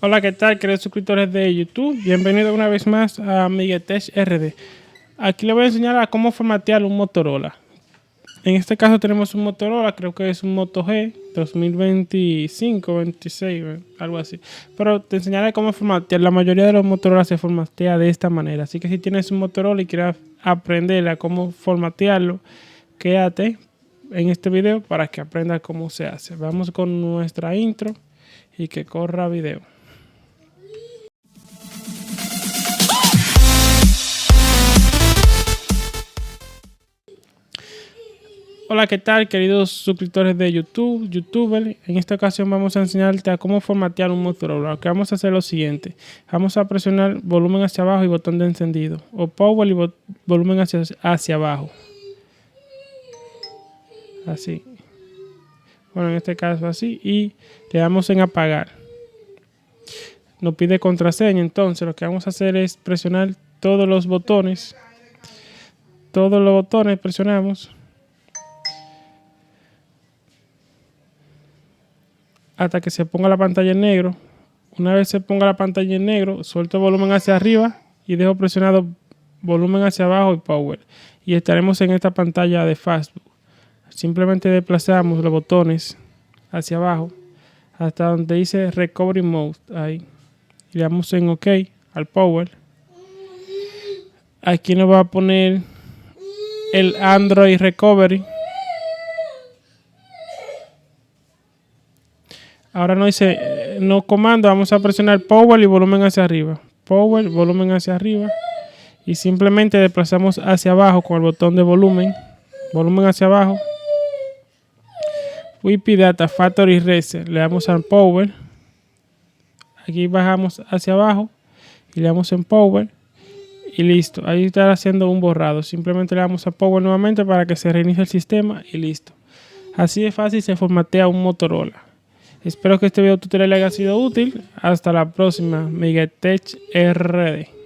Hola, ¿qué tal, queridos suscriptores de YouTube? Bienvenidos una vez más a MiguelTech RD. Aquí les voy a enseñar a cómo formatear un Motorola. En este caso tenemos un Motorola, creo que es un Moto G 2025, 26, algo así. Pero te enseñaré cómo formatear. La mayoría de los Motorola se formatea de esta manera. Así que si tienes un Motorola y quieres aprender a cómo formatearlo, quédate en este video para que aprendas cómo se hace. Vamos con nuestra intro y que corra video. Hola, ¿qué tal, queridos suscriptores de YouTuber? En esta ocasión vamos a enseñarte a cómo formatear un Motorola. Lo que vamos a hacer es lo siguiente. Vamos a presionar volumen hacia abajo y botón de encendido. O power y volumen hacia abajo. Así. Bueno, en este caso así. Y le damos en apagar. Nos pide contraseña. Entonces lo que vamos a hacer es presionar todos los botones. Todos los botones presionamos. Hasta que se ponga la pantalla en negro. Una vez se ponga la pantalla en negro, suelto el volumen hacia arriba y dejo presionado volumen hacia abajo y power. Y estaremos en esta pantalla de Facebook. Simplemente desplazamos los botones hacia abajo hasta donde dice Recovery Mode. Ahí. Y le damos en OK al power. Aquí nos va a poner el Android Recovery. Ahora no dice no comando, vamos a presionar power y volumen hacia arriba. Power, volumen hacia arriba. Y simplemente desplazamos hacia abajo con el botón de volumen. Volumen hacia abajo. WiFi Data Factory Reset. Le damos al power. Aquí bajamos hacia abajo. Y le damos en power. Y listo. Ahí está haciendo un borrado. Simplemente le damos a power nuevamente para que se reinicie el sistema. Y listo. Así de fácil se formatea un Motorola. Espero que este video tutorial le haya sido útil. Hasta la próxima. MiguelTech RD.